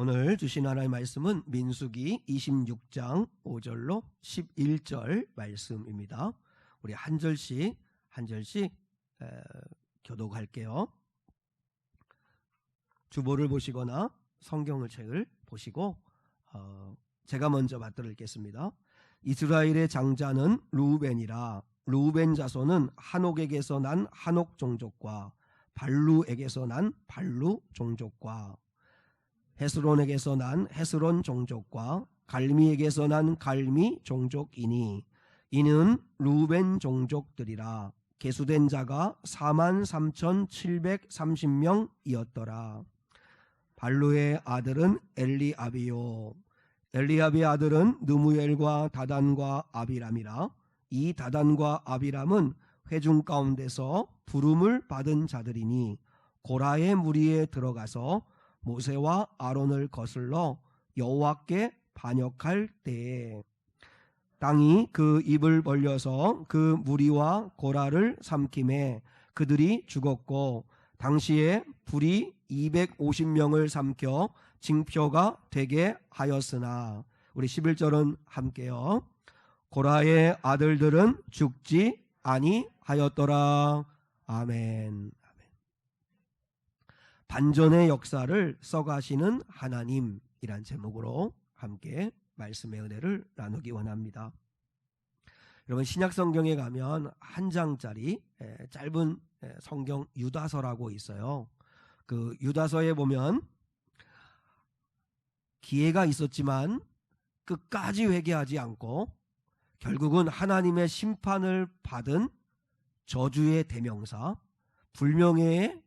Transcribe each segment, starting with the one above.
오늘 주신 하나님의 말씀은 민수기 26장 5절로 11절 말씀입니다. 우리 한 절씩 교독할게요. 주보를 보시거나 성경을 책을 보시고 제가 먼저 맞들어 읽겠습니다. 이스라엘의 장자는 르우벤이라. 르우벤 자손은 한옥에게서 난 한옥 종족과 발루에게서 난 발루 종족과 헤스론에게서 난 헤스론 종족과 갈미에게서 난 갈미 종족이니 이는 르우벤 종족들이라. 계수된 자가 43,730명이었더라. 발루의 아들은 엘리아비요. 엘리아비의 아들은 느무엘과 다단과 아비람이라. 이 다단과 아비람은 회중 가운데서 부름을 받은 자들이니 고라의 무리에 들어가서 모세와 아론을 거슬러 여호와께 반역할 때에 땅이 그 입을 벌려서 그 무리와 고라를 삼킴에 그들이 죽었고 당시에 불이 250명을 삼켜 징표가 되게 하였으나. 우리 11절은 함께요. 고라의 아들들은 죽지 아니하였더라. 아멘. 반전의 역사를 써가시는 하나님이란 제목으로 함께 말씀의 은혜를 나누기 원합니다. 여러분, 신약 성경에 가면 한 장짜리 짧은 성경 유다서라고 있어요. 그 유다서에 보면 기회가 있었지만 끝까지 회개하지 않고 결국은 하나님의 심판을 받은 저주의 대명사, 불명예의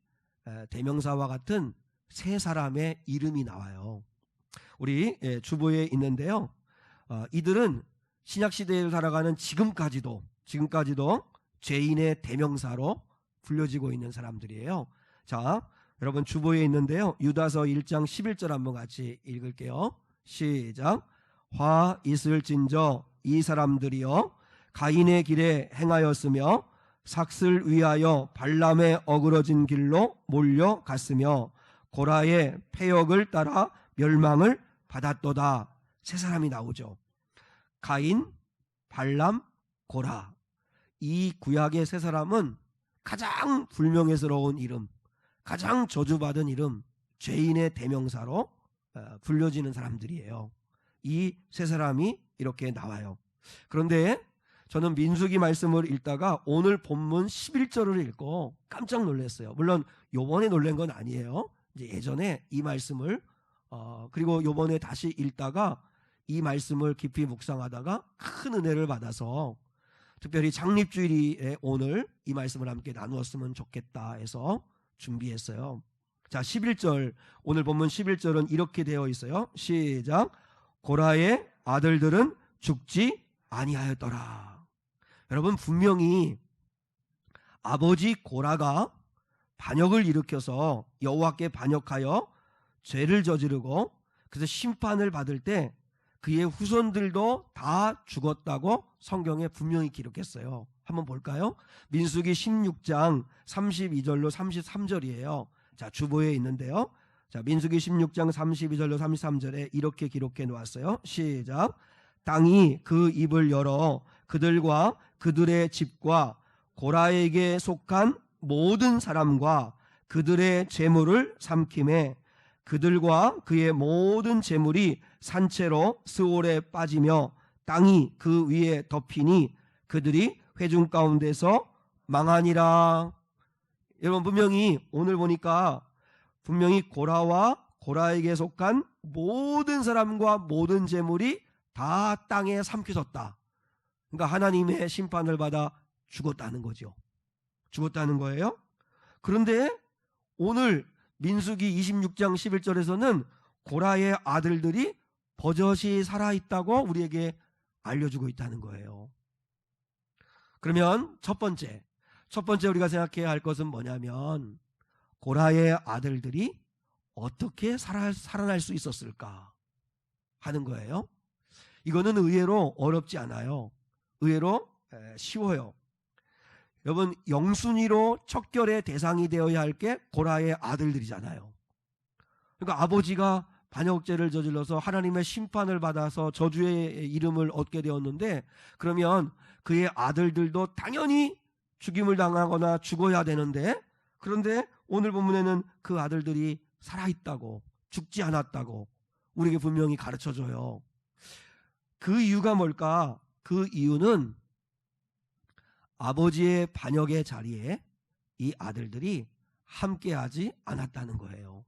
대명사와 같은 세 사람의 이름이 나와요. 우리 주보에 있는데요. 이들은 신약시대를 살아가는 지금까지도 죄인의 대명사로 불려지고 있는 사람들이에요. 자, 여러분 주보에 있는데요. 유다서 1장 11절 한번 같이 읽을게요. 시작. 화 있을진저 이 사람들이여 가인의 길에 행하였으며 삭슬 위하여 발람의 어그러진 길로 몰려갔으며 고라의 패역을 따라 멸망을 받았도다. 세 사람이 나오죠. 가인, 발람, 고라. 이 구약의 세 사람은 가장 불명예스러운 이름, 가장 저주받은 이름, 죄인의 대명사로 불려지는 사람들이에요. 이 세 사람이 이렇게 나와요. 그런데 저는 민수기 말씀을 읽다가 오늘 본문 11절을 읽고 깜짝 놀랐어요. 물론 요번에 놀란 건 아니에요. 이제 예전에 이 말씀을 그리고 요번에 다시 읽다가 이 말씀을 깊이 묵상하다가 큰 은혜를 받아서 특별히 창립주일에 오늘 이 말씀을 함께 나누었으면 좋겠다 해서 준비했어요. 자, 11절, 오늘 본문 11절은 이렇게 되어 있어요. 시작. 고라의 아들들은 죽지 아니하였더라. 여러분, 분명히 아버지 고라가 반역을 일으켜서 여호와께 반역하여 죄를 저지르고 그래서 심판을 받을 때 그의 후손들도 다 죽었다고 성경에 분명히 기록했어요. 한번 볼까요? 민수기 16장 32절로 33절이에요. 자, 주보에 있는데요. 자, 민수기 16장 32절로 33절에 이렇게 기록해 놓았어요. 시작. 땅이 그 입을 열어 그들과 그들의 집과 고라에게 속한 모든 사람과 그들의 재물을 삼킴에 그들과 그의 모든 재물이 산채로 스올에 빠지며 땅이 그 위에 덮이니 그들이 회중 가운데서 망하니라. 여러분, 분명히 오늘 보니까 분명히 고라와 고라에게 속한 모든 사람과 모든 재물이 다 땅에 삼켜졌다. 그러니까 하나님의 심판을 받아 죽었다는 거죠. 죽었다는 거예요. 그런데 오늘 민수기 26장 11절에서는 고라의 아들들이 버젓이 살아있다고 우리에게 알려주고 있다는 거예요. 그러면 첫 번째 우리가 생각해야 할 것은 뭐냐면 고라의 아들들이 어떻게 살아날 수 있었을까 하는 거예요. 이거는 의외로 어렵지 않아요. 의외로 쉬워요. 여러분, 영순위로 척결의 대상이 되어야 할 게 고라의 아들들이잖아요. 그러니까 아버지가 반역죄를 저질러서 하나님의 심판을 받아서 저주의 이름을 얻게 되었는데, 그러면 그의 아들들도 당연히 죽임을 당하거나 죽어야 되는데, 그런데 오늘 본문에는 그 아들들이 살아있다고, 죽지 않았다고 우리에게 분명히 가르쳐줘요. 그 이유가 뭘까? 그 이유는 아버지의 반역의 자리에 이 아들들이 함께하지 않았다는 거예요.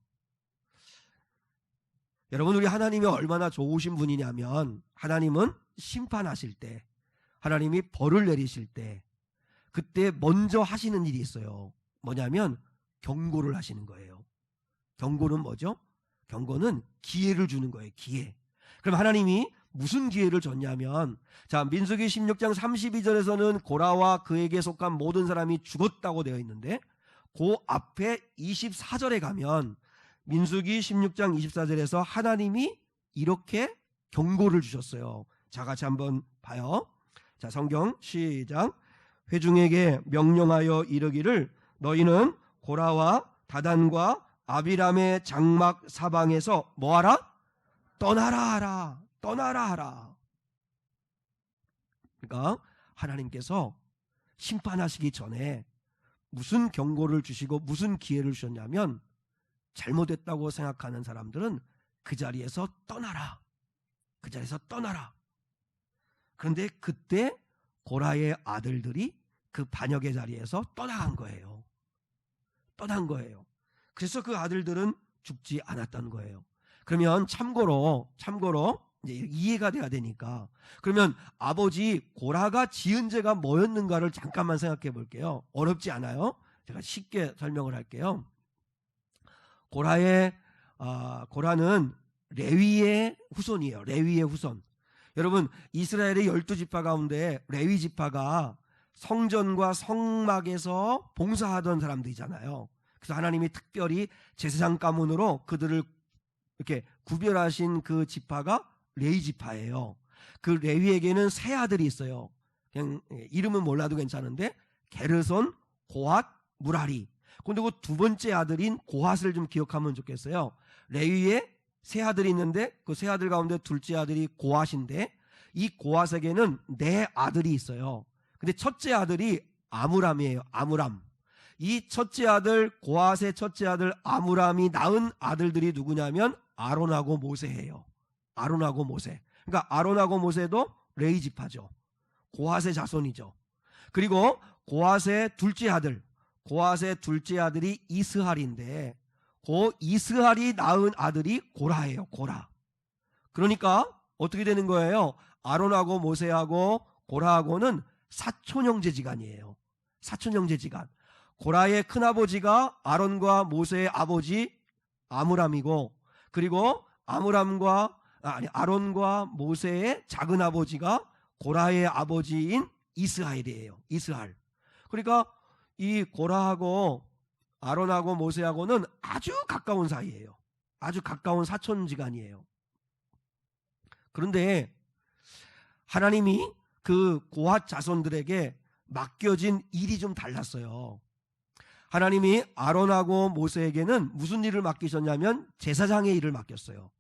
여러분, 우리 하나님이 얼마나 좋으신 분이냐면, 하나님은 심판하실 때, 하나님이 벌을 내리실 때, 그때 먼저 하시는 일이 있어요. 뭐냐면 경고를 하시는 거예요. 경고는 뭐죠? 경고는 기회를 주는 거예요. 기회. 그럼 하나님이 무슨 기회를 줬냐면, 자, 민수기 16장 32절에서는 고라와 그에게 속한 모든 사람이 죽었다고 되어 있는데, 그 앞에 24절에 가면 민수기 16장 24절에서 하나님이 이렇게 경고를 주셨어요. 자, 같이 한번 봐요. 자, 성경 시작. 회중에게 명령하여 이르기를 너희는 고라와 다단과 아비람의 장막 사방에서 뭐하라? 떠나라 하라. 떠나라 하라. 그러니까 하나님께서 심판하시기 전에 무슨 경고를 주시고 무슨 기회를 주셨냐면, 잘못했다고 생각하는 사람들은 그 자리에서 떠나라. 그 자리에서 떠나라. 그런데 그때 고라의 아들들이 그 반역의 자리에서 떠나간 거예요. 떠난 거예요. 그래서 그 아들들은 죽지 않았다는 거예요. 그러면 참고로 이제 이해가 돼야 되니까, 그러면 아버지 고라가 지은 죄가 뭐였는가를 잠깐만 생각해 볼게요. 어렵지 않아요. 제가 쉽게 설명을 할게요. 고라는 레위의 후손이에요. 레위의 후손. 여러분, 이스라엘의 12지파 가운데 레위 지파가 성전과 성막에서 봉사하던 사람들이잖아요. 그래서 하나님이 특별히 제사장 가문으로 그들을 이렇게 구별하신 그 지파가 레위 지파예요. 그 레위에게는 세 아들이 있어요. 그냥 이름은 몰라도 괜찮은데, 게르손, 고핫, 무라리. 근데 그 두 번째 아들인 고핫을 좀 기억하면 좋겠어요. 레위에 세 아들이 있는데 그 세 아들 가운데 둘째 아들이 고핫인데, 이 고핫에게는 네 아들이 있어요. 근데 첫째 아들이 아므람이에요. 아므람. 이 첫째 아들, 고핫의 첫째 아들 아므람이 낳은 아들들이 누구냐면 아론하고 모세예요. 아론하고 모세. 그러니까 아론하고 모세도 레위 지파죠. 고핫의 자손이죠. 그리고 고핫의 둘째 아들이 이스할인데, 그 이스할이 낳은 아들이 고라예요. 고라. 그러니까 어떻게 되는 거예요? 아론하고 모세하고 고라하고는 사촌 형제지간이에요. 사촌 형제지간. 고라의 큰아버지가 아론과 모세의 아버지 아므람이고, 그리고 아론과 모세의 작은 아버지가 고라의 아버지인 이스하엘이에요. 이스할. 그러니까 이 고라하고 아론하고 모세하고는 아주 가까운 사이예요. 아주 가까운 사촌지간이에요. 그런데 하나님이 그 고핫 자손들에게 맡겨진 일이 좀 달랐어요. 하나님이 아론하고 모세에게는 무슨 일을 맡기셨냐면 제사장의 일을 맡겼어요.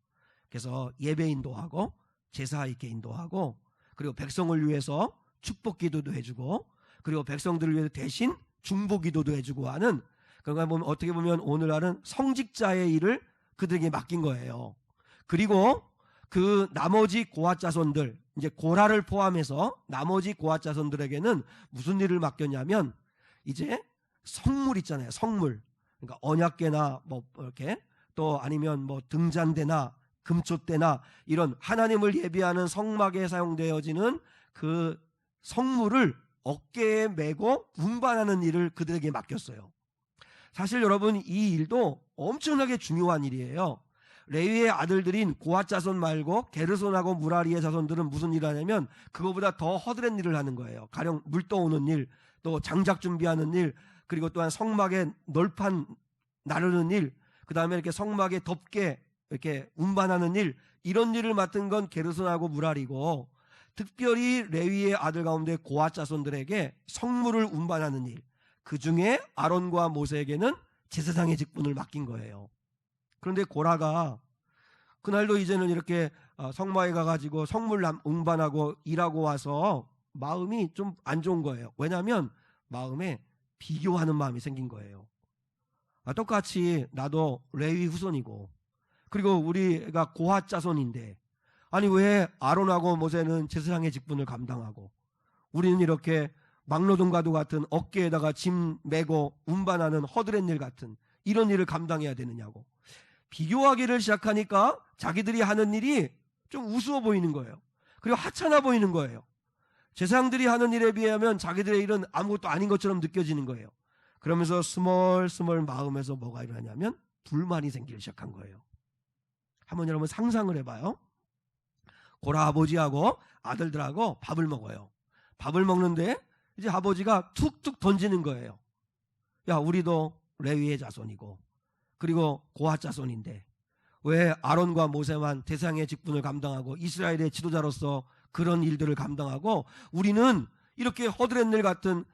그래서 예배 인도하고 제사 이렇게 인도하고, 그리고 백성을 위해서 축복 기도도 해주고, 그리고 백성들을 위해서 대신 중보 기도도 해주고 하는, 그러니까 어떻게 보면 오늘날은 성직자의 일을 그들에게 맡긴 거예요. 그리고 그 나머지 고핫 자손들, 이제 고라를 포함해서 나머지 고핫 자손들에게는 무슨 일을 맡겼냐면, 이제 성물 있잖아요. 성물. 그러니까 언약궤나 뭐 이렇게, 또 아니면 뭐 등잔대나 금촛대나 이런 하나님을 예비하는 성막에 사용되어지는 그 성물을 어깨에 메고 운반하는 일을 그들에게 맡겼어요. 사실 여러분, 이 일도 엄청나게 중요한 일이에요. 레위의 아들들인 고핫 자손 말고 게르손하고 무라리의 자손들은 무슨 일을 하냐면 그거보다 더 허드렛 일을 하는 거예요. 가령 물 떠오는 일, 또 장작 준비하는 일, 그리고 또한 성막에 널판 나르는 일, 그 다음에 이렇게 성막에 덮개 이렇게 운반하는 일, 이런 일을 맡은 건 게르손하고 무라리고, 특별히 레위의 아들 가운데 고핫 자손들에게 성물을 운반하는 일, 그 중에 아론과 모세에게는 제사장의 직분을 맡긴 거예요. 그런데 고라가 그날도 이제는 이렇게 성마에 가가지고 성물 운반하고 일하고 와서 마음이 좀 안 좋은 거예요. 왜냐하면 마음에 비교하는 마음이 생긴 거예요. 똑같이 나도 레위 후손이고, 그리고 우리가 고핫 자손인데, 아니 왜 아론하고 모세는 제사장의 직분을 감당하고 우리는 이렇게 막노동과도 같은 어깨에다가 짐 메고 운반하는 허드렛 일 같은 이런 일을 감당해야 되느냐고 비교하기를 시작하니까 자기들이 하는 일이 좀 우스워 보이는 거예요. 그리고 하찮아 보이는 거예요. 제사장들이 하는 일에 비하면 자기들의 일은 아무것도 아닌 것처럼 느껴지는 거예요. 그러면서 스멀스멀 마음에서 뭐가 일어나냐면 불만이 생기기 시작한 거예요. 한번 여러분 상상을 해봐요. 고라 아버지하고 아들들하고 밥을 먹어요. 밥을 먹는데 이제 아버지가 툭툭 던지는 거예요. 야, 우리도 레위의 자손이고 그리고 고핫 자손인데 왜 아론과 모세만 제사장의 직분을 감당하고 이스라엘의 지도자로서 그런 일들을 감당하고 우리는 이렇게 허드렛 일 같은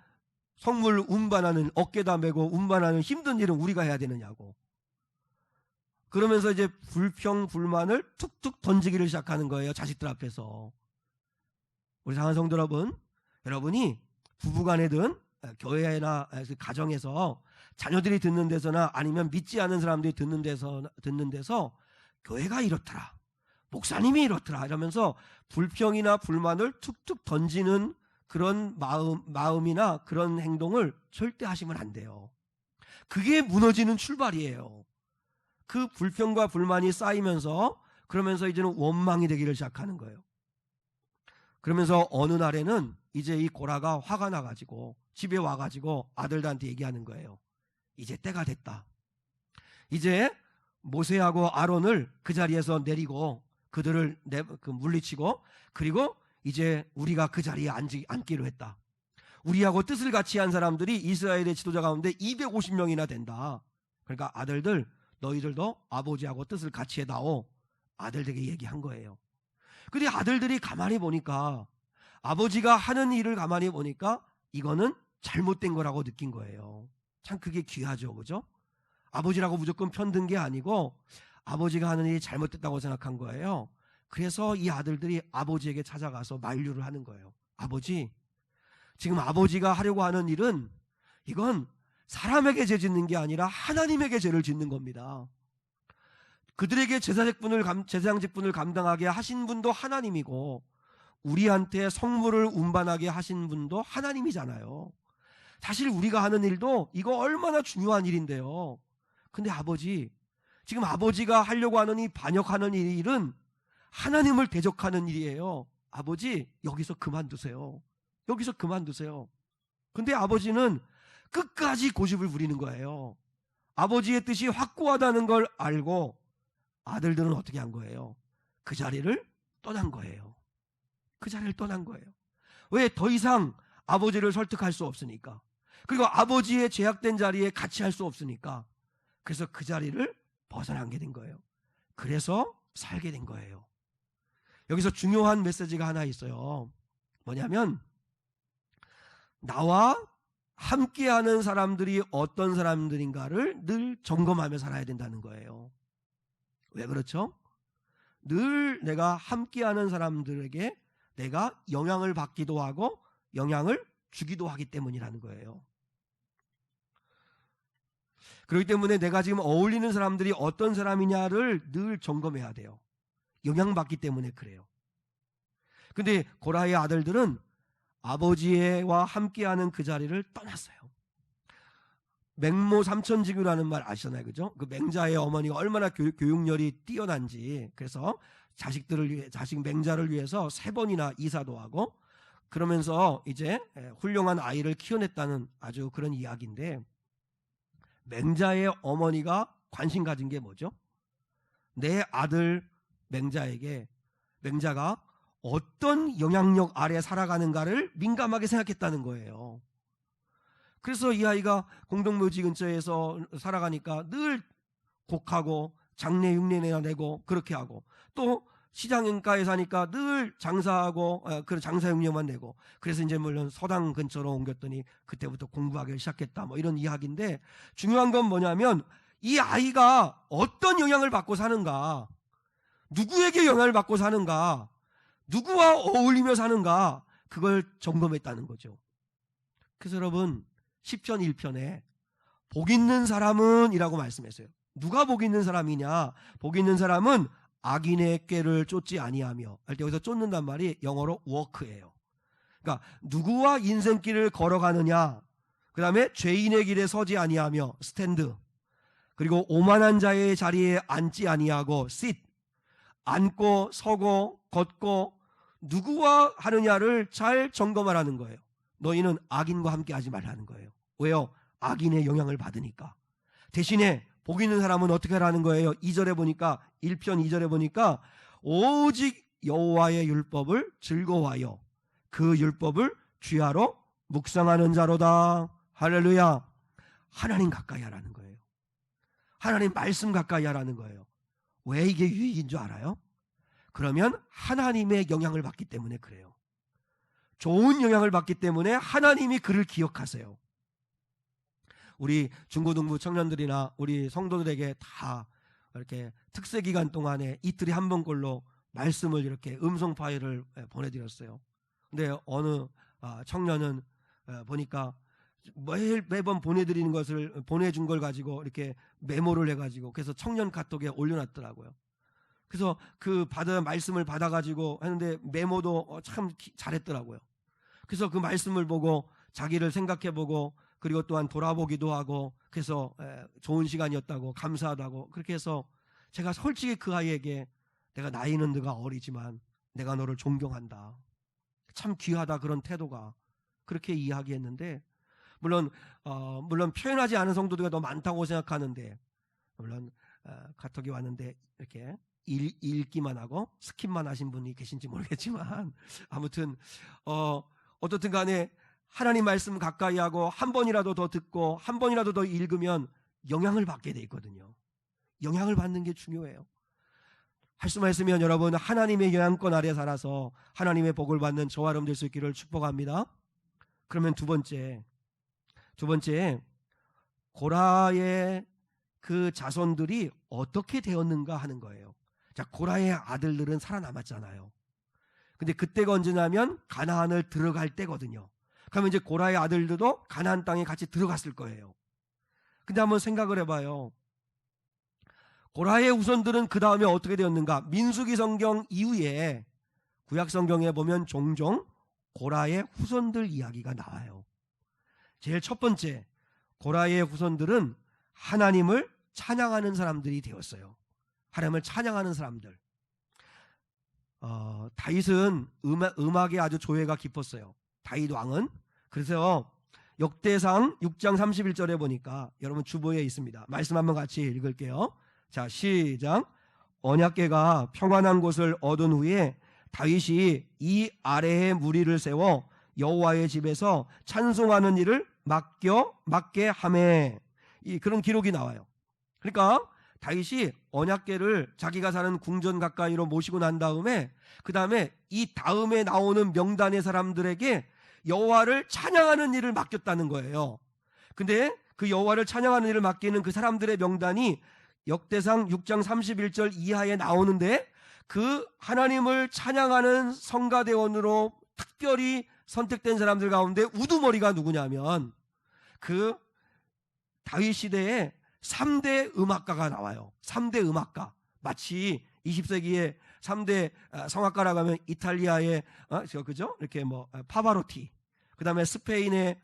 성물 운반하는, 어깨다 메고 운반하는 힘든 일은 우리가 해야 되느냐고. 그러면서 이제 불평 불만을 툭툭 던지기를 시작하는 거예요. 자식들 앞에서. 우리 사랑하는 성도 여러분, 여러분이 부부간에든 교회나 가정에서 자녀들이 듣는 데서나 아니면 믿지 않은 사람들이 듣는 데서 교회가 이렇더라, 목사님이 이렇더라 이러면서 불평이나 불만을 툭툭 던지는 그런 마음이나 그런 행동을 절대 하시면 안 돼요. 그게 무너지는 출발이에요. 그 불평과 불만이 쌓이면서 그러면서 이제는 원망이 되기를 시작하는 거예요. 그러면서 어느 날에는 이제 이 고라가 화가 나가지고 집에 와가지고 아들들한테 얘기하는 거예요. 이제 때가 됐다. 이제 모세하고 아론을 그 자리에서 내리고 그들을 물리치고 그리고 이제 우리가 그 자리에 앉기로 했다. 우리하고 뜻을 같이 한 사람들이 이스라엘의 지도자 가운데 250명이나 된다. 그러니까 아들들 너희들도 아버지하고 뜻을 같이 해다오. 아들들에게 얘기한 거예요. 근데 아들들이 가만히 보니까 아버지가 하는 일을 가만히 보니까 이거는 잘못된 거라고 느낀 거예요. 참 그게 귀하죠, 그죠? 아버지라고 무조건 편든 게 아니고 아버지가 하는 일이 잘못됐다고 생각한 거예요. 그래서 이 아들들이 아버지에게 찾아가서 만류를 하는 거예요. 아버지, 지금 아버지가 하려고 하는 일은 이건 사람에게 죄 짓는 게 아니라 하나님에게 죄를 짓는 겁니다. 그들에게 제사장 직분을 감당하게 하신 분도 하나님이고 우리한테 성물을 운반하게 하신 분도 하나님이잖아요. 사실 우리가 하는 일도 이거 얼마나 중요한 일인데요. 근데 아버지, 지금 아버지가 하려고 하는 이 반역하는 이 일은 하나님을 대적하는 일이에요. 아버지, 여기서 그만두세요. 여기서 그만두세요. 근데 아버지는 끝까지 고집을 부리는 거예요. 아버지의 뜻이 확고하다는 걸 알고 아들들은 어떻게 한 거예요? 그 자리를 떠난 거예요. 그 자리를 떠난 거예요. 왜? 더 이상 아버지를 설득할 수 없으니까. 그리고 아버지의 제약된 자리에 같이 할 수 없으니까. 그래서 그 자리를 벗어나게 된 거예요. 그래서 살게 된 거예요. 여기서 중요한 메시지가 하나 있어요. 뭐냐면 나와 함께하는 사람들이 어떤 사람들인가를 늘 점검하며 살아야 된다는 거예요. 왜 그렇죠? 늘 내가 함께하는 사람들에게 내가 영향을 받기도 하고 영향을 주기도 하기 때문이라는 거예요. 그렇기 때문에 내가 지금 어울리는 사람들이 어떤 사람이냐를 늘 점검해야 돼요. 영향받기 때문에 그래요. 근데 고라의 아들들은 아버지와 함께하는 그 자리를 떠났어요. 맹모 삼천지교라는 말 아시잖아요, 그죠? 그 맹자의 어머니가 얼마나 교육열이 뛰어난지. 그래서 자식 맹자를 위해서 3번이나 이사도 하고 그러면서 이제 훌륭한 아이를 키워냈다는 아주 그런 이야기인데, 맹자의 어머니가 관심 가진 게 뭐죠? 내 아들 맹자가 어떤 영향력 아래 살아가는가를 민감하게 생각했다는 거예요. 그래서 이 아이가 공동묘지 근처에서 살아가니까 늘 곡하고 장례 흉내내야 내고 그렇게 하고, 또 시장가에 사니까 늘 장사하고 그 장사 흉내만 내고, 그래서 이제 물론 서당 근처로 옮겼더니 그때부터 공부하기 시작했다, 뭐 이런 이야기인데, 중요한 건 뭐냐면 이 아이가 어떤 영향을 받고 사는가, 누구에게 영향을 받고 사는가, 누구와 어울리며 사는가, 그걸 점검했다는 거죠. 그래서 여러분, 시편 1편에 복 있는 사람은 이라고 말씀했어요. 누가 복 있는 사람이냐? 복 있는 사람은 악인의 꾀를 쫓지 아니하며, 할 때 여기서 쫓는단 말이 영어로 walk예요. 그러니까 누구와 인생길을 걸어가느냐, 그 다음에 죄인의 길에 서지 아니하며 stand, 그리고 오만한 자의 자리에 앉지 아니하고 sit, 앉고 서고 걷고 누구와 하느냐를 잘 점검하라는 거예요. 너희는 악인과 함께 하지 말라는 거예요. 왜요? 악인의 영향을 받으니까. 대신에 복 있는 사람은 어떻게 하라는 거예요? 2절에 보니까, 1편 2절에 보니까 오직 여호와의 율법을 즐거워하여 그 율법을 주야로 묵상하는 자로다. 할렐루야. 하나님 가까이 하라는 거예요. 하나님 말씀 가까이 하라는 거예요. 왜 이게 유익인 줄 알아요? 그러면 하나님의 영향을 받기 때문에 그래요. 좋은 영향을 받기 때문에 하나님이 그를 기억하세요. 우리 중고등부 청년들이나 우리 성도들에게 다 이렇게 특세 기간 동안에 이틀에 한 번꼴로 말씀을 이렇게 음성 파일을 보내드렸어요. 근데 어느 청년은 보니까 매번 보내드리는 것을 보내준 걸 가지고 이렇게 메모를 해가지고 그래서 청년 카톡에 올려놨더라고요. 그래서 그 말씀을 받아가지고 했는데 메모도 참 잘했더라고요. 그래서 그 말씀을 보고 자기를 생각해보고 그리고 또한 돌아보기도 하고 그래서 좋은 시간이었다고 감사하다고 그렇게 해서 제가 솔직히 그 아이에게 내가 나이는 네가 어리지만 내가 너를 존경한다. 참 귀하다 그런 태도가 그렇게 이야기했는데 물론 표현하지 않은 성도들이 더 많다고 생각하는데 물론 카톡이 왔는데 이렇게 읽기만 하고 스킵만 하신 분이 계신지 모르겠지만 아무튼 어떻든 간에 하나님 말씀 가까이 하고 한 번이라도 더 듣고 한 번이라도 더 읽으면 영향을 받게 돼 있거든요. 영향을 받는 게 중요해요. 할 수만 있으면 여러분 하나님의 영향권 아래 살아서 하나님의 복을 받는 저와 여러분 될 수 있기를 축복합니다. 그러면 두 번째 고라의 그 자손들이 어떻게 되었는가 하는 거예요. 자, 고라의 아들들은 살아남았잖아요. 근데 그때가 언제냐면 가나안을 들어갈 때거든요. 그러면 이제 고라의 아들들도 가나안 땅에 같이 들어갔을 거예요. 근데 한번 생각을 해봐요. 고라의 후손들은 그 다음에 어떻게 되었는가? 민수기 성경 이후에 구약 성경에 보면 종종 고라의 후손들 이야기가 나와요. 제일 첫 번째, 고라의 후손들은 하나님을 찬양하는 사람들이 되었어요. 하나님을 찬양하는 사람들. 다윗은 음악에 아주 조예가 깊었어요. 다윗 왕은. 그래서 역대상 6장 31절에 보니까 여러분 주보에 있습니다. 말씀 한번 같이 읽을게요. 자, 시작. 언약궤가 평안한 곳을 얻은 후에 다윗이 이 아래에 무리를 세워 여호와의 집에서 찬송하는 일을 맡게 하매, 그런 기록이 나와요. 그러니까 다윗이 언약궤를 자기가 사는 궁전 가까이로 모시고 난 다음에 그 다음에 이 다음에 나오는 명단의 사람들에게 여호와를 찬양하는 일을 맡겼다는 거예요. 근데 그 여호와를 찬양하는 일을 맡기는 그 사람들의 명단이 역대상 6장 31절 이하에 나오는데 그 하나님을 찬양하는 성가대원으로 특별히 선택된 사람들 가운데 우두머리가 누구냐면 그 다윗 시대에 3대 음악가가 나와요. 3대 음악가. 마치 20세기에 3대 성악가라고 하면 이탈리아의 그죠? 이렇게 파바로티, 그 다음에 스페인의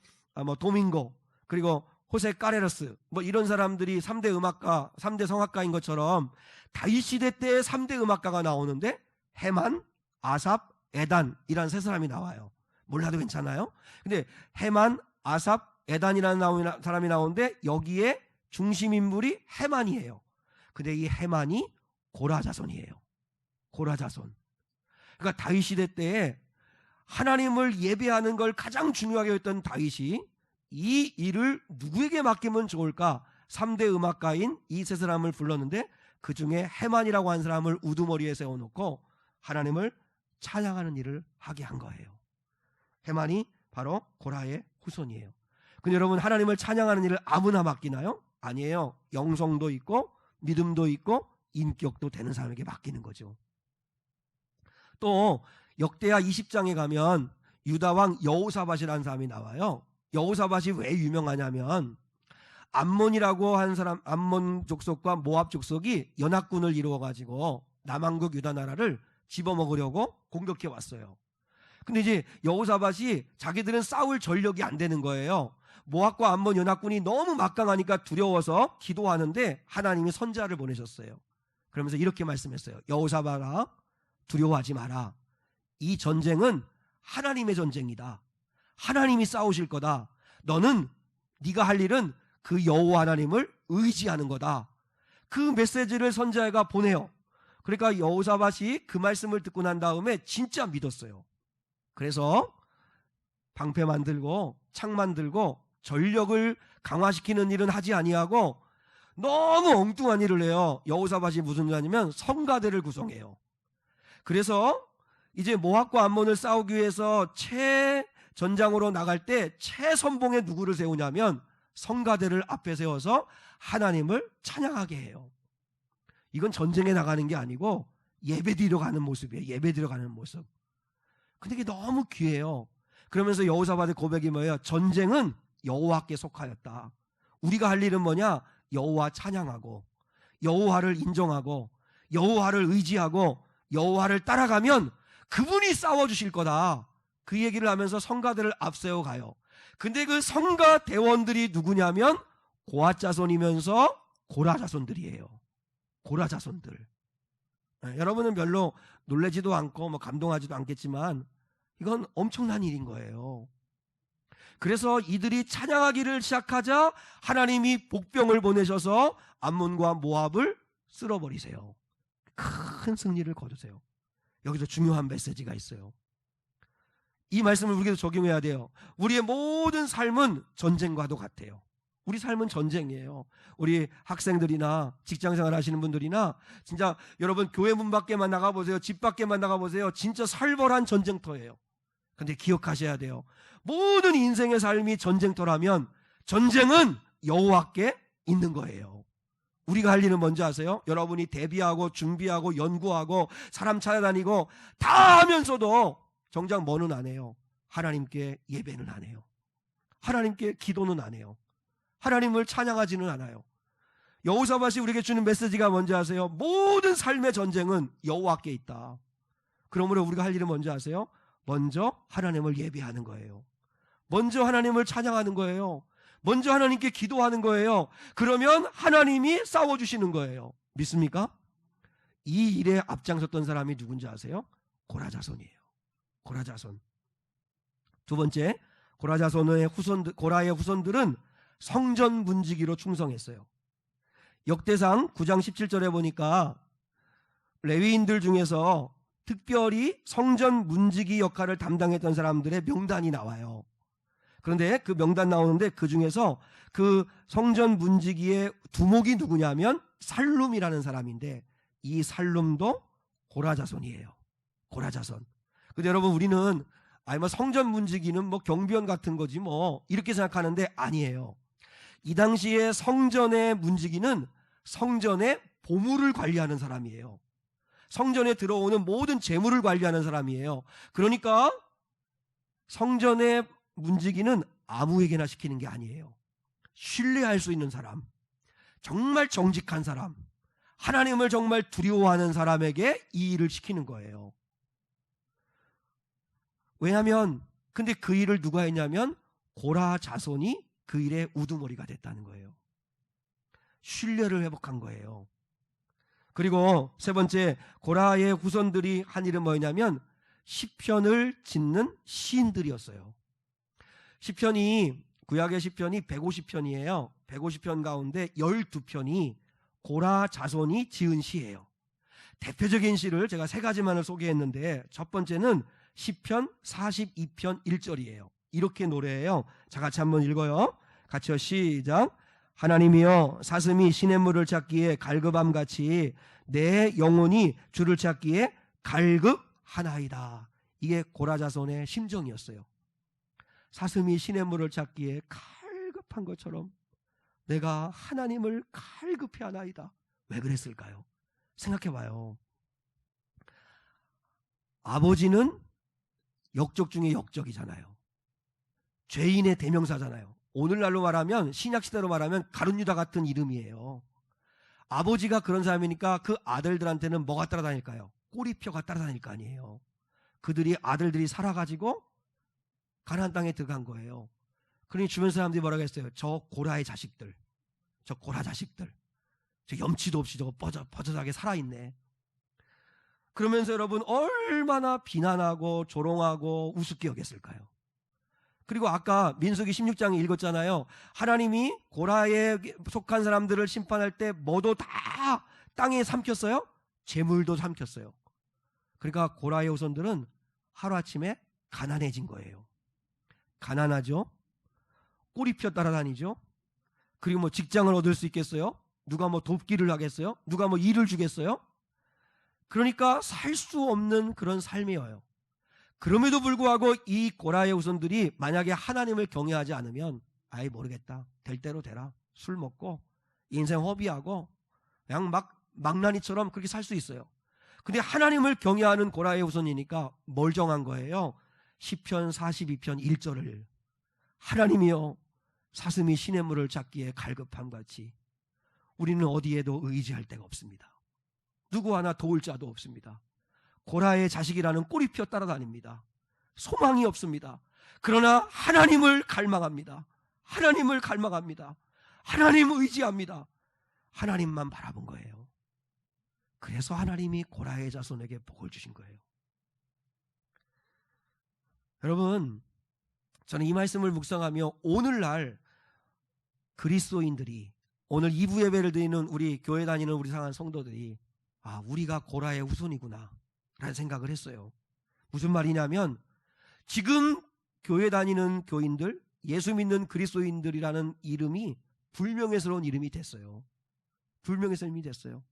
도밍고, 그리고 호세 까레로스, 이런 사람들이 3대 음악가, 3대 성악가인 것처럼 다윗 시대 때 3대 음악가가 나오는데 헤만, 아삽, 에단이라는 세 사람이 나와요. 몰라도 괜찮아요? 근데 헤만, 아삽, 에단이라는 사람이 나오는데 여기에 중심 인물이 헤만이에요. 근데 이 헤만이 고라 자손이에요. 고라 자손. 그러니까 다윗 시대 때에 하나님을 예배하는 걸 가장 중요하게 했던 다윗이 이 일을 누구에게 맡기면 좋을까? 3대 음악가인 이 세 사람을 불렀는데 그 중에 헤만이라고 한 사람을 우두머리에 세워놓고 하나님을 찬양하는 일을 하게 한 거예요. 헤만이 바로 고라의 후손이에요. 근데 여러분 하나님을 찬양하는 일을 아무나 맡기나요? 아니에요. 영성도 있고 믿음도 있고 인격도 되는 사람에게 맡기는 거죠. 또 역대하 20장에 가면 유다 왕 여호사밧이라는 사람이 나와요. 여호사밧이 왜 유명하냐면 암몬이라고 하는 사람, 암몬 족속과 모압 족속이 연합군을 이루어 가지고 남왕국 유다 나라를 집어먹으려고 공격해 왔어요. 근데 이제 여호사밧이 자기들은 싸울 전력이 안 되는 거예요. 모압과 암몬 연합군이 너무 막강하니까 두려워서 기도하는데 하나님이 선지자를 보내셨어요. 그러면서 이렇게 말씀했어요. 여호사밧아, 두려워하지 마라. 이 전쟁은 하나님의 전쟁이다. 하나님이 싸우실 거다. 너는 네가 할 일은 그 여호와 하나님을 의지하는 거다. 그 메시지를 선지자가 보내요. 그러니까 여호사밧이 그 말씀을 듣고 난 다음에 진짜 믿었어요. 그래서 방패 만들고 창 만들고 전력을 강화시키는 일은 하지 아니하고 너무 엉뚱한 일을 해요. 여호사밧이 무슨 일 하냐면 성가대를 구성해요. 그래서 이제 모압과 암몬을 싸우기 위해서 최전장으로 나갈 때 최선봉에 누구를 세우냐면 성가대를 앞에 세워서 하나님을 찬양하게 해요. 이건 전쟁에 나가는 게 아니고 예배드리러 가는 모습이에요. 예배드리러 가는 모습. 근데 이게 너무 귀해요. 그러면서 여호사밧의 고백이 뭐예요? 전쟁은 여호와께 속하였다. 우리가 할 일은 뭐냐? 여호와 찬양하고 여호와를 인정하고 여호와를 의지하고 여호와를 따라가면 그분이 싸워주실 거다. 그 얘기를 하면서 성가들을 앞세워 가요. 근데 그 성가 대원들이 누구냐면 고핫 자손이면서 고라 자손들이에요. 고라 자손들. 여러분은 별로 놀라지도 않고 뭐 감동하지도 않겠지만 이건 엄청난 일인 거예요. 그래서 이들이 찬양하기를 시작하자 하나님이 복병을 보내셔서 암몬과 모압을 쓸어버리세요. 큰 승리를 거두세요. 여기서 중요한 메시지가 있어요. 이 말씀을 우리에게 적용해야 돼요. 우리의 모든 삶은 전쟁과도 같아요. 우리 삶은 전쟁이에요. 우리 학생들이나 직장생활 하시는 분들이나 진짜 여러분 교회 문 밖에만 나가보세요. 집 밖에만 나가보세요. 진짜 살벌한 전쟁터예요. 근데 기억하셔야 돼요. 모든 인생의 삶이 전쟁터라면 전쟁은 여호와께 있는 거예요. 우리가 할 일은 뭔지 아세요? 여러분이 대비하고 준비하고 연구하고 사람 찾아다니고 다 하면서도 정작 뭐는 안 해요? 하나님께 예배는 안 해요. 하나님께 기도는 안 해요. 하나님을 찬양하지는 않아요. 여호사밧이 우리에게 주는 메시지가 뭔지 아세요? 모든 삶의 전쟁은 여호와께 있다. 그러므로 우리가 할 일은 뭔지 아세요? 먼저 하나님을 예배하는 거예요. 먼저 하나님을 찬양하는 거예요. 먼저 하나님께 기도하는 거예요. 그러면 하나님이 싸워주시는 거예요. 믿습니까? 이 일에 앞장섰던 사람이 누군지 아세요? 고라 자손이에요. 고라 자손. 두 번째, 고라의 후손들은 성전 문지기로 충성했어요. 역대상 9장 17절에 보니까 레위인들 중에서 특별히 성전 문지기 역할을 담당했던 사람들의 명단이 나와요. 그런데 그 명단 나오는데 그 중에서 그 성전 문지기의 두목이 누구냐면 살룸이라는 사람인데 이 살룸도 고라 자손이에요. 고라 자손. 근데 여러분 우리는 뭐 성전 문지기는 뭐 경비원 같은 거지 뭐 이렇게 생각하는데 아니에요. 이 당시에 성전의 문지기는 성전의 보물을 관리하는 사람이에요. 성전에 들어오는 모든 재물을 관리하는 사람이에요. 그러니까 성전의 문지기는 아무에게나 시키는 게 아니에요. 신뢰할 수 있는 사람, 정말 정직한 사람, 하나님을 정말 두려워하는 사람에게 이 일을 시키는 거예요. 왜냐하면 근데 그 일을 누가 했냐면 고라 자손이 그 일의 우두머리가 됐다는 거예요. 신뢰를 회복한 거예요. 그리고 세 번째, 고라의 후손들이 한 일은 뭐냐면 시편을 짓는 시인들이었어요. 시편이 구약의 시편이 150편이에요. 150편 가운데 12편이 고라 자손이 지은 시예요. 대표적인 시를 제가 세 가지만을 소개했는데 첫 번째는 시편 42편 1절이에요. 이렇게 노래해요. 자, 같이 한번 읽어요. 같이요. 시작. 하나님이여 사슴이 시냇물을 찾기에 갈급함같이 내 영혼이 주를 찾기에 갈급하나이다. 이게 고라 자손의 심정이었어요. 사슴이 시냇물을 찾기에 갈급한 것처럼 내가 하나님을 갈급해하나이다. 왜 그랬을까요? 생각해봐요. 아버지는 역적 중에 역적이잖아요. 죄인의 대명사잖아요. 오늘날로 말하면, 신약시대로 말하면 가룟유다 같은 이름이에요. 아버지가 그런 사람이니까 그 아들들한테는 뭐가 따라다닐까요? 꼬리표가 따라다닐 거 아니에요. 아들들이 살아가지고 가나안 땅에 들어간 거예요. 그러니 주변 사람들이 뭐라고 했어요? 저 고라의 자식들, 저 고라 자식들, 저 염치도 없이 저거 버젓하게 살아있네. 그러면서 여러분 얼마나 비난하고 조롱하고 우습게 여겼을까요? 그리고 아까 민수기 16장에 읽었잖아요. 하나님이 고라에 속한 사람들을 심판할 때 뭐도 다 땅에 삼켰어요? 재물도 삼켰어요. 그러니까 고라의 후손들은 하루아침에 가난해진 거예요. 가난하죠? 꼬리표 따라다니죠? 그리고 뭐 직장을 얻을 수 있겠어요? 누가 뭐 돕기를 하겠어요? 누가 뭐 일을 주겠어요? 그러니까 살 수 없는 그런 삶이에요. 그럼에도 불구하고 이 고라의 후손들이 만약에 하나님을 경외하지 않으면 아이 모르겠다, 될 대로 되라, 술 먹고 인생 허비하고 그냥 망나니처럼 그렇게 살 수 있어요. 근데 하나님을 경외하는 고라의 후손이니까 뭘 정한 거예요? 시편 42편 1절을 하나님이여 사슴이 시냇물을 찾기에 갈급함같이 우리는 어디에도 의지할 데가 없습니다. 누구 하나 도울 자도 없습니다. 고라의 자식이라는 꼬리표 따라다닙니다. 소망이 없습니다. 그러나 하나님을 갈망합니다. 하나님을 갈망합니다. 하나님 의지합니다. 하나님만 바라본 거예요. 그래서 하나님이 고라의 자손에게 복을 주신 거예요. 여러분, 저는 이 말씀을 묵상하며 오늘날 그리스도인들이, 오늘 2부 예배를 드리는 우리 교회 다니는 우리 사랑하는 성도들이 우리가 고라의 후손이구나 라는 생각을 했어요. 무슨 말이냐면 지금 교회 다니는 교인들, 예수 믿는 그리스도인들이라는 이름이 불명예스러운 이름이 됐어요. 불명예스러운 이름이 됐어요.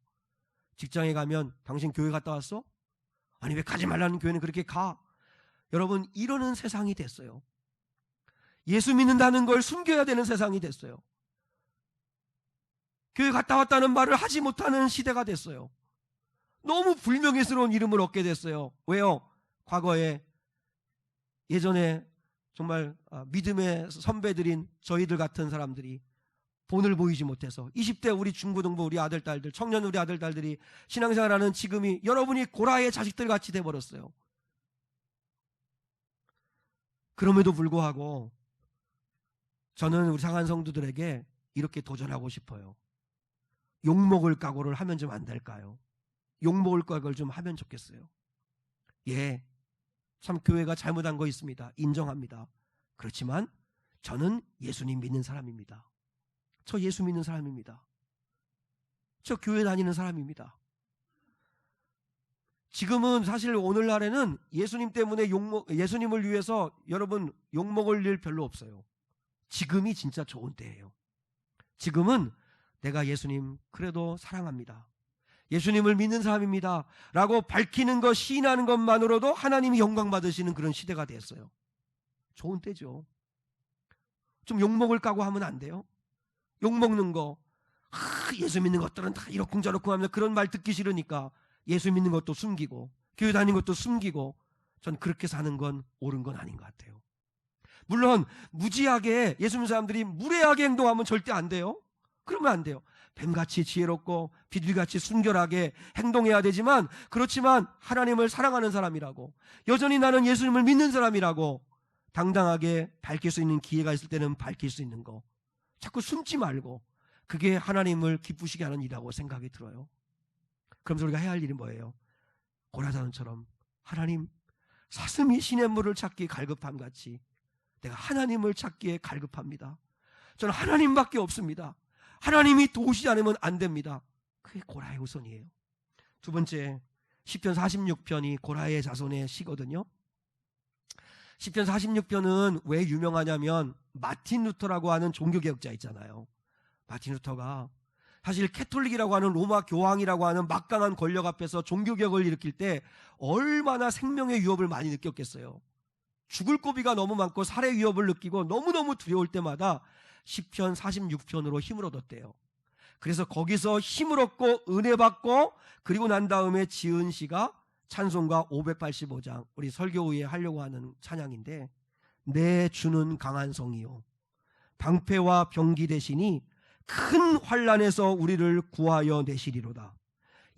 직장에 가면 당신 교회 갔다 왔어? 아니 왜 가지 말라는 교회는 그렇게 가? 여러분, 이러는 세상이 됐어요. 예수 믿는다는 걸 숨겨야 되는 세상이 됐어요. 교회 갔다 왔다는 말을 하지 못하는 시대가 됐어요. 너무 불명예스러운 이름을 얻게 됐어요. 왜요? 과거에 예전에 정말 믿음의 선배들인 저희들 같은 사람들이 본을 보이지 못해서 20대 우리 중고등부 우리 아들 딸들, 청년 우리 아들 딸들이 신앙생활하는 지금이 여러분이 고라의 자식들 같이 돼버렸어요. 그럼에도 불구하고 저는 우리 상한 성도들에게 이렇게 도전하고 싶어요. 욕먹을 각오를 하면 좀 안 될까요? 욕먹을 각오를 좀 하면 좋겠어요. 예, 참 교회가 잘못한 거 있습니다. 인정합니다. 그렇지만 저는 예수님 믿는 사람입니다. 저 예수 믿는 사람입니다. 저 교회 다니는 사람입니다. 지금은 사실 오늘날에는 예수님 때문에 예수님을 위해서 여러분 욕먹을 일 별로 없어요. 지금이 진짜 좋은 때예요. 지금은 내가 예수님 그래도 사랑합니다, 예수님을 믿는 사람입니다 라고 밝히는 것, 시인하는 것만으로도 하나님이 영광 받으시는 그런 시대가 됐어요. 좋은 때죠. 좀 욕먹을 각오하면 안 돼요? 욕먹는 거, 예수 믿는 것들은 다 이러쿵저러쿵 하면서 그런 말 듣기 싫으니까 예수 믿는 것도 숨기고 교회 다니는 것도 숨기고, 전 그렇게 사는 건 옳은 건 아닌 것 같아요. 물론 무지하게 예수 믿는 사람들이 무례하게 행동하면 절대 안 돼요. 그러면 안 돼요. 뱀같이 지혜롭고 비둘기같이 순결하게 행동해야 되지만, 그렇지만 하나님을 사랑하는 사람이라고, 여전히 나는 예수님을 믿는 사람이라고 당당하게 밝힐 수 있는 기회가 있을 때는 밝힐 수 있는 거, 자꾸 숨지 말고, 그게 하나님을 기쁘시게 하는 일이라고 생각이 들어요. 그러면서 우리가 해야 할 일이 뭐예요? 고라자손처럼 하나님, 사슴이 시냇물을 찾기 갈급함같이 내가 하나님을 찾기에 갈급합니다. 저는 하나님밖에 없습니다. 하나님이 도우시지 않으면 안 됩니다. 그게 고라의 후손이에요. 두 번째, 시편 46편이 고라의 자손의 시거든요. 시편 46편은 왜 유명하냐면 마틴 루터라고 하는 종교개혁자 있잖아요. 마틴 루터가 사실 캐톨릭이라고 하는 로마 교황이라고 하는 막강한 권력 앞에서 종교개혁을 일으킬 때 얼마나 생명의 위협을 많이 느꼈겠어요. 죽을 고비가 너무 많고 살해 위협을 느끼고 너무너무 두려울 때마다 시편 46편으로 힘을 얻었대요. 그래서 거기서 힘을 얻고 은혜 받고 그리고 난 다음에 지은 시가 찬송가 585장, 우리 설교 후에 하려고 하는 찬양인데, 내 주는 강한 성이요 방패와 병기 되시니 큰 환난에서 우리를 구하여 내시리로다.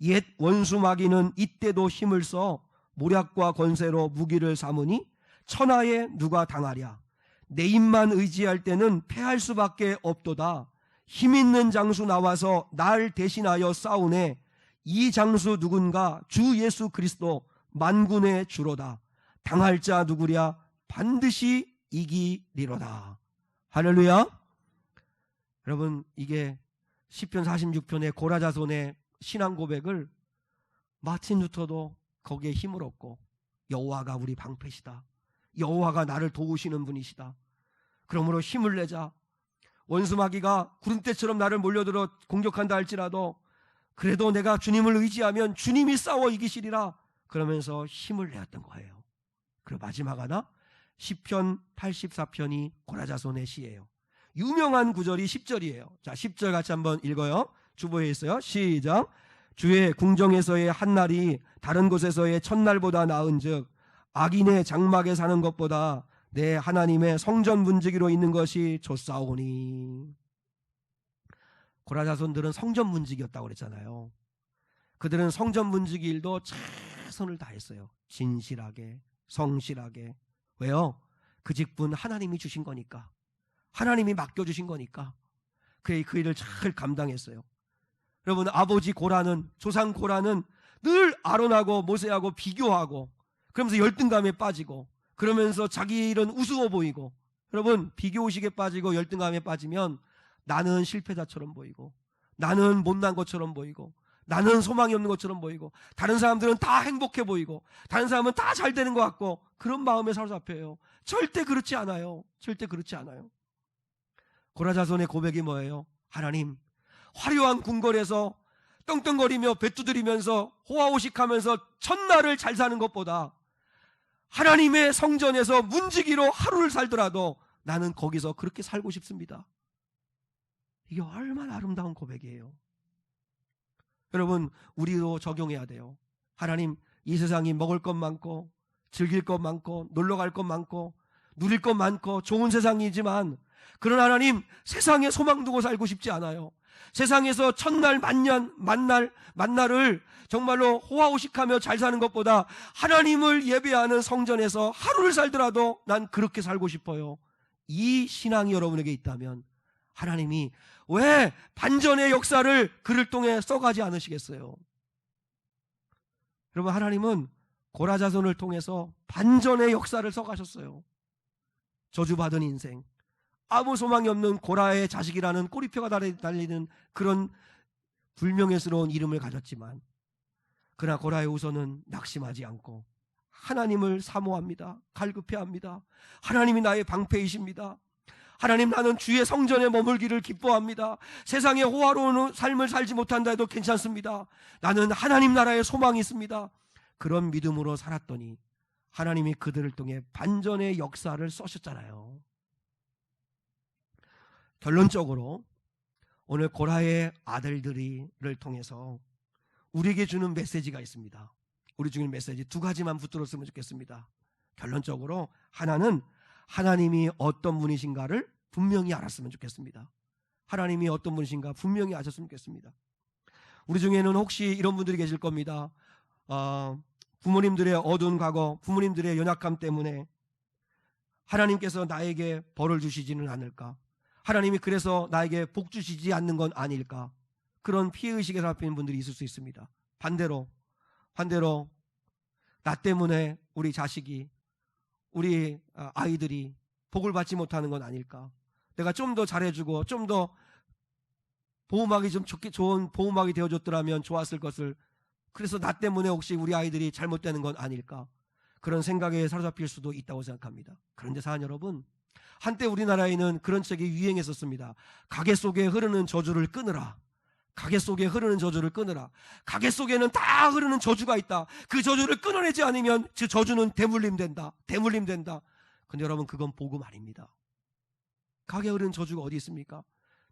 옛 원수 마귀는 이때도 힘을 써 모략과 권세로 무기를 삼으니 천하에 누가 당하랴. 내 입만 의지할 때는 패할 수밖에 없도다. 힘 있는 장수 나와서 날 대신하여 싸우네. 이 장수 누군가? 주 예수 그리스도 만군의 주로다. 당할 자 누구랴? 반드시 이기리로다. 할렐루야. 여러분, 이게 시편 46편의 고라자손의 신앙 고백을 마틴 루터도 거기에 힘을 얻고, 여호와가 우리 방패시다, 여호와가 나를 도우시는 분이시다, 그러므로 힘을 내자. 원수 마귀가 구름대처럼 나를 몰려들어 공격한다 할지라도 그래도 내가 주님을 의지하면 주님이 싸워 이기시리라, 그러면서 힘을 내었던 거예요. 그리고 마지막 하나, 시편 84편이 고라자손의 시예요. 유명한 구절이 10절이에요. 자, 10절 같이 한번 읽어요. 주보에 있어요. 시작. 주의 궁정에서의 한날이 다른 곳에서의 첫날보다 나은즉 악인의 장막에 사는 것보다 내 하나님의 성전 문지기로 있는 것이 좋사오니. 고라자손들은 성전 문지기였다고 그랬잖아요. 그들은 성전 문지기 일도 최선을 다했어요. 진실하게, 성실하게. 왜요? 그 직분 하나님이 주신 거니까, 하나님이 맡겨주신 거니까 그 일을 잘 감당했어요. 여러분, 아버지 고라는, 조상 고라는 늘 아론하고 모세하고 비교하고 그러면서 열등감에 빠지고, 그러면서 자기 일은 우스워 보이고. 여러분, 비교의식에 빠지고 열등감에 빠지면 나는 실패자처럼 보이고, 나는 못난 것처럼 보이고, 나는 소망이 없는 것처럼 보이고, 다른 사람들은 다 행복해 보이고, 다른 사람은 다 잘 되는 것 같고, 그런 마음에 사로잡혀요. 절대 그렇지 않아요. 절대 그렇지 않아요. 고라자손의 고백이 뭐예요? 하나님, 화려한 궁궐에서 떵떵거리며 배 두드리면서 호화호식하면서 첫날을 잘 사는 것보다 하나님의 성전에서 문지기로 하루를 살더라도 나는 거기서 그렇게 살고 싶습니다. 이게 얼마나 아름다운 고백이에요. 여러분, 우리도 적용해야 돼요. 하나님, 이 세상이 먹을 것 많고 즐길 것 많고 놀러 갈 것 많고 누릴 것 많고 좋은 세상이지만, 그런 하나님, 세상에 소망 두고 살고 싶지 않아요. 세상에서 첫날 만날을 정말로 호화호식하며 잘 사는 것보다 하나님을 예배하는 성전에서 하루를 살더라도 난 그렇게 살고 싶어요. 이 신앙이 여러분에게 있다면 하나님이 왜 반전의 역사를 그를 통해 써가지 않으시겠어요? 여러분, 하나님은 고라자손을 통해서 반전의 역사를 써가셨어요. 저주받은 인생, 아무 소망이 없는 고라의 자식이라는 꼬리표가 달리는 그런 불명예스러운 이름을 가졌지만, 그러나 고라의 후손은 낙심하지 않고 하나님을 사모합니다. 갈급해합니다. 하나님이 나의 방패이십니다. 하나님, 나는 주의 성전에 머물기를 기뻐합니다. 세상에 호화로운 삶을 살지 못한다 해도 괜찮습니다. 나는 하나님 나라에 소망이 있습니다. 그런 믿음으로 살았더니 하나님이 그들을 통해 반전의 역사를 써셨잖아요. 결론적으로 오늘 고라의 아들들을 통해서 우리에게 주는 메시지가 있습니다. 우리 주는 메시지 두 가지만 붙들었으면 좋겠습니다. 결론적으로 하나는 하나님이 어떤 분이신가를 분명히 알았으면 좋겠습니다. 하나님이 어떤 분이신가 분명히 아셨으면 좋겠습니다. 우리 중에는 혹시 이런 분들이 계실 겁니다. 부모님들의 어두운 과거, 부모님들의 연약함 때문에 하나님께서 나에게 벌을 주시지는 않을까, 하나님이 그래서 나에게 복 주시지 않는 건 아닐까, 그런 피해의식에 잡히는 분들이 있을 수 있습니다. 반대로 나 때문에 우리 자식이, 우리 아이들이 복을 받지 못하는 건 아닐까, 내가 좀 더 잘해주고 좀 더 보호막이 좀 좋은 보호막이 되어줬더라면 좋았을 것을, 그래서 나 때문에 혹시 우리 아이들이 잘못되는 건 아닐까, 그런 생각에 사로잡힐 수도 있다고 생각합니다. 그런데 사랑 여러분, 한때 우리나라에는 그런 책이 유행했었습니다. 가게 속에 흐르는 저주를 끊으라. 가게 속에 흐르는 저주를 끊으라. 가게 속에는 다 흐르는 저주가 있다. 그 저주를 끊어내지 않으면 그 저주는 대물림 된다. 근데 여러분, 그건 복음 아닙니다. 가게에 흐르는 저주가 어디 있습니까?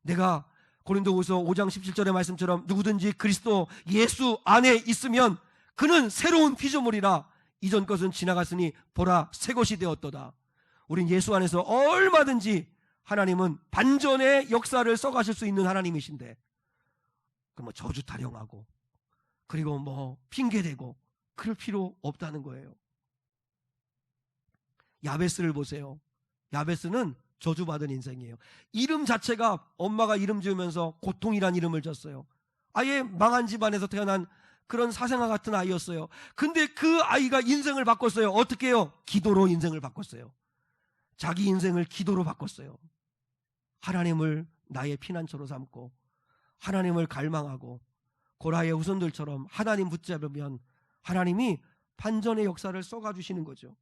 내가 고린도후서 5장 17절의 말씀처럼 누구든지 그리스도 예수 안에 있으면 그는 새로운 피조물이라 이전 것은 지나갔으니 보라 새 것이 되었도다. 우린 예수 안에서 얼마든지 하나님은 반전의 역사를 써가실 수 있는 하나님이신데 그 뭐 저주 타령하고 그리고 뭐 핑계대고 그럴 필요 없다는 거예요. 야베스를 보세요. 야베스는 저주받은 인생이에요. 이름 자체가 엄마가 이름 지으면서 고통이란 이름을 졌어요. 아예 망한 집안에서 태어난 그런 사생아 같은 아이였어요. 근데 그 아이가 인생을 바꿨어요. 어떻게 해요? 기도로 인생을 바꿨어요. 자기 인생을 기도로 바꿨어요. 하나님을 나의 피난처로 삼고 하나님을 갈망하고 고라의 후손들처럼 하나님 붙잡으면 하나님이 반전의 역사를 쏘아주시는 거죠.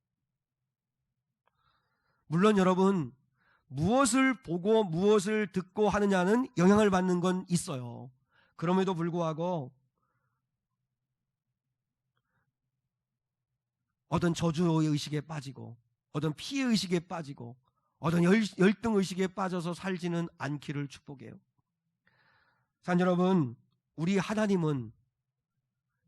물론 여러분, 무엇을 보고 무엇을 듣고 하느냐는 영향을 받는 건 있어요. 그럼에도 불구하고 어떤 저주의 의식에 빠지고 어떤 피해 의식에 빠지고 어떤 열등 의식에 빠져서 살지는 않기를 축복해요. 산 여러분, 우리 하나님은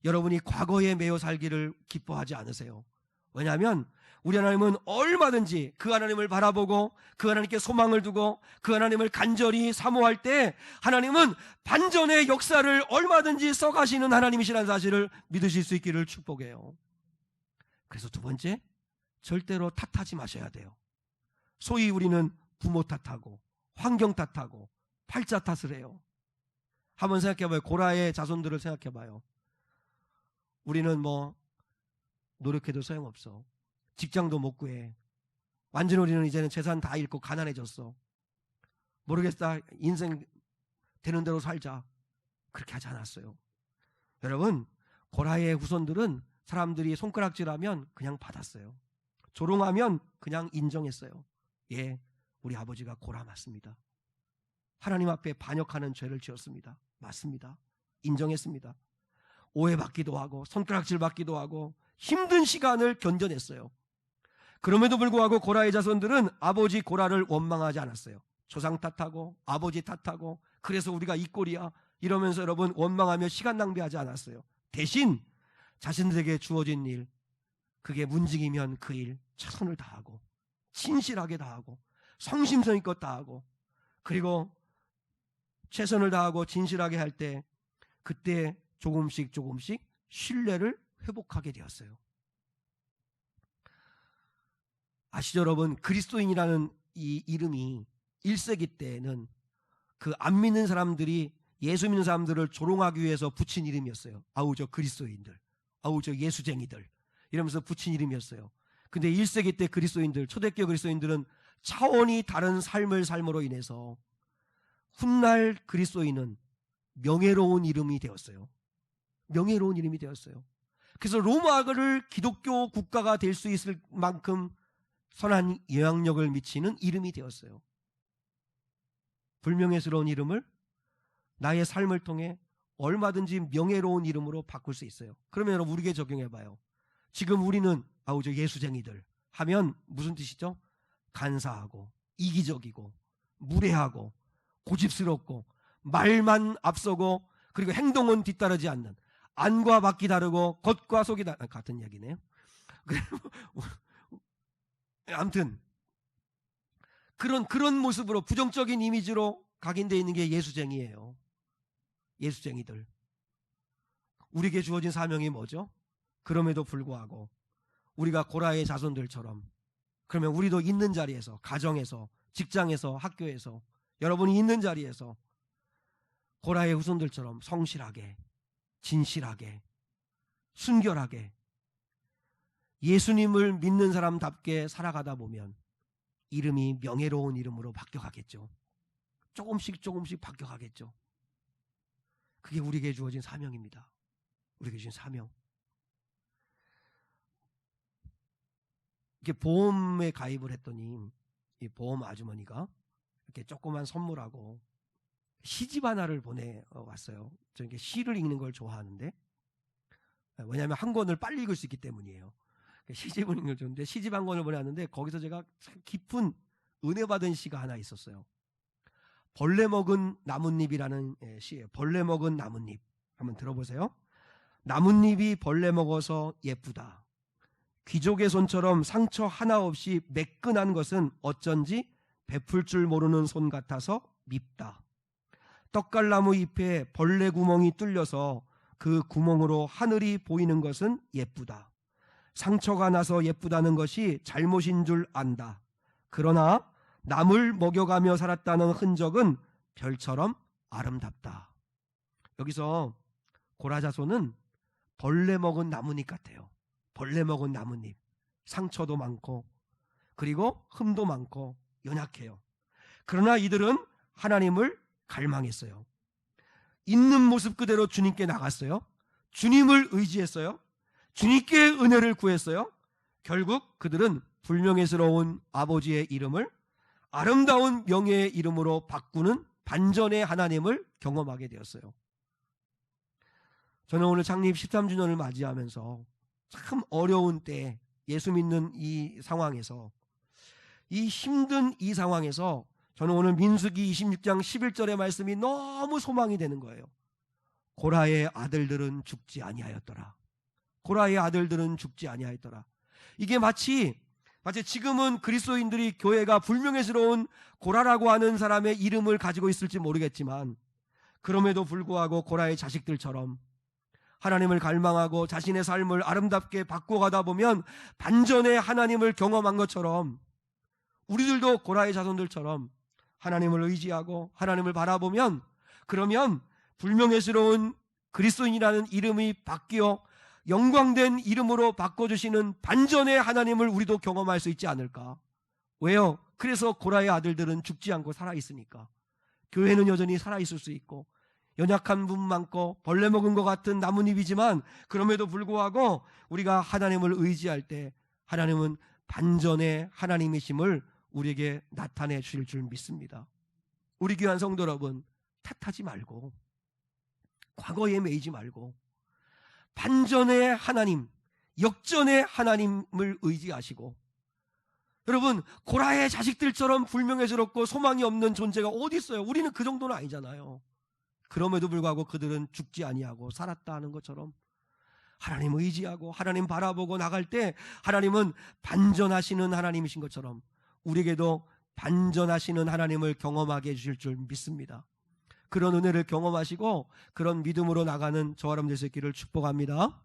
여러분이 과거에 매여 살기를 기뻐하지 않으세요. 왜냐하면 우리 하나님은 얼마든지 그 하나님을 바라보고 그 하나님께 소망을 두고 그 하나님을 간절히 사모할 때 하나님은 반전의 역사를 얼마든지 써가시는 하나님이시라는 사실을 믿으실 수 있기를 축복해요. 그래서 두 번째, 절대로 탓하지 마셔야 돼요. 소위 우리는 부모 탓하고 환경 탓하고 팔자 탓을 해요. 한번 생각해봐요. 고라의 자손들을 생각해봐요. 우리는 뭐 노력해도 소용없어. 직장도 못 구해. 완전 우리는 이제는 재산 다 잃고 가난해졌어. 모르겠다. 인생 되는 대로 살자. 그렇게 하지 않았어요. 여러분, 고라의 후손들은 사람들이 손가락질하면 그냥 받았어요. 조롱하면 그냥 인정했어요. 예, 우리 아버지가 고라 맞습니다. 하나님 앞에 반역하는 죄를 지었습니다. 맞습니다. 인정했습니다. 오해받기도 하고 손가락질 받기도 하고 힘든 시간을 견뎌냈어요. 그럼에도 불구하고 고라의 자손들은 아버지 고라를 원망하지 않았어요. 조상 탓하고 아버지 탓하고 그래서 우리가 이 꼴이야 이러면서 여러분 원망하며 시간 낭비하지 않았어요. 대신 자신들에게 주어진 일, 그게 문직이면 그 일 최선을 다하고 진실하게 다하고 성심성의껏 다하고 그리고 최선을 다하고 진실하게 할 때 그때 조금씩 신뢰를 회복하게 되었어요. 아시죠 여러분? 그리스도인이라는 이 이름이 1세기 때에는 그 안 믿는 사람들이 예수 믿는 사람들을 조롱하기 위해서 붙인 이름이었어요. 아우 저 그리스도인들, 아우 저 예수쟁이들 이러면서 붙인 이름이었어요. 근데 1세기 때 그리스도인들, 초대교회 그리스도인들은 차원이 다른 삶을 삶으로 인해서 훗날 그리스도인은 명예로운 이름이 되었어요. 명예로운 이름이 되었어요. 그래서 로마를 기독교 국가가 될 수 있을 만큼 선한 영향력을 미치는 이름이 되었어요. 불명예스러운 이름을 나의 삶을 통해 얼마든지 명예로운 이름으로 바꿀 수 있어요. 그러면 여러분 우리에게 적용해봐요. 지금 우리는 아우 저 예수쟁이들 하면 무슨 뜻이죠? 간사하고 이기적이고 무례하고 고집스럽고 말만 앞서고 그리고 행동은 뒤따르지 않는 안과 밖이 다르고 겉과 속이 같은 얘기네요. 아무튼 그런 모습으로 부정적인 이미지로 각인되어 있는 게 예수쟁이에요. 예수쟁이들. 우리에게 주어진 사명이 뭐죠? 그럼에도 불구하고 우리가 고라의 자손들처럼 그러면 우리도 있는 자리에서 가정에서 직장에서 학교에서 여러분이 있는 자리에서 고라의 후손들처럼 성실하게 진실하게 순결하게 예수님을 믿는 사람답게 살아가다 보면 이름이 명예로운 이름으로 바뀌어가겠죠. 조금씩 바뀌어가겠죠. 그게 우리에게 주어진 사명입니다. 우리에게 주신 사명. 이렇게 보험에 가입을 했더니 이 보험 아주머니가 이렇게 조그만 선물하고 시집 하나를 보내왔어요. 저는 이렇게 시를 읽는 걸 좋아하는데 왜냐하면 한 권을 빨리 읽을 수 있기 때문이에요. 시집을 읽는 걸 좋아하는데 시집 한 권을 보내왔는데 거기서 제가 참 깊은 은혜 받은 시가 하나 있었어요. 벌레 먹은 나뭇잎이라는 시예요. 벌레 먹은 나뭇잎. 한번 들어보세요. 나뭇잎이 벌레 먹어서 예쁘다. 귀족의 손처럼 상처 하나 없이 매끈한 것은 어쩐지 베풀 줄 모르는 손 같아서 밉다. 떡갈나무 잎에 벌레 구멍이 뚫려서 그 구멍으로 하늘이 보이는 것은 예쁘다. 상처가 나서 예쁘다는 것이 잘못인 줄 안다. 그러나 남을 먹여가며 살았다는 흔적은 별처럼 아름답다. 여기서 고라자손은 벌레 먹은 나뭇잎 같아요. 벌레 먹은 나뭇잎. 상처도 많고 그리고 흠도 많고 연약해요. 그러나 이들은 하나님을 갈망했어요. 있는 모습 그대로 주님께 나갔어요. 주님을 의지했어요. 주님께 은혜를 구했어요. 결국 그들은 불명예스러운 아버지의 이름을 아름다운 명예의 이름으로 바꾸는 반전의 하나님을 경험하게 되었어요. 저는 오늘 창립 13주년을 맞이하면서 참 어려운 때 예수 믿는 이 상황에서, 이 힘든 이 상황에서 저는 오늘 민수기 26장 11절의 말씀이 너무 소망이 되는 거예요. 고라의 아들들은 죽지 아니하였더라. 고라의 아들들은 죽지 아니하였더라. 이게 마치 지금은 그리스도인들이 교회가 불명예스러운 고라라고 하는 사람의 이름을 가지고 있을지 모르겠지만, 그럼에도 불구하고 고라의 자식들처럼 하나님을 갈망하고 자신의 삶을 아름답게 바꿔가다 보면 반전의 하나님을 경험한 것처럼 우리들도 고라의 자손들처럼 하나님을 의지하고 하나님을 바라보면, 그러면 불명예스러운 그리스도인이라는 이름이 바뀌어 영광된 이름으로 바꿔주시는 반전의 하나님을 우리도 경험할 수 있지 않을까? 왜요? 그래서 고라의 아들들은 죽지 않고 살아있으니까. 교회는 여전히 살아있을 수 있고 연약한 부분 많고 벌레 먹은 것 같은 나뭇잎이지만, 그럼에도 불구하고 우리가 하나님을 의지할 때 하나님은 반전의 하나님이심을 우리에게 나타내 주실 줄 믿습니다. 우리 귀한 성도 여러분, 탓하지 말고 과거에 매이지 말고 반전의 하나님, 역전의 하나님을 의지하시고, 여러분, 고라의 자식들처럼 불명예스럽고 소망이 없는 존재가 어디 있어요? 우리는 그 정도는 아니잖아요. 그럼에도 불구하고 그들은 죽지 아니하고 살았다 하는 것처럼 하나님 의지하고 하나님 바라보고 나갈 때 하나님은 반전하시는 하나님이신 것처럼 우리에게도 반전하시는 하나님을 경험하게 해주실 줄 믿습니다. 그런 은혜를 경험하시고 그런 믿음으로 나가는 저와 여러분 되시기를 축복합니다.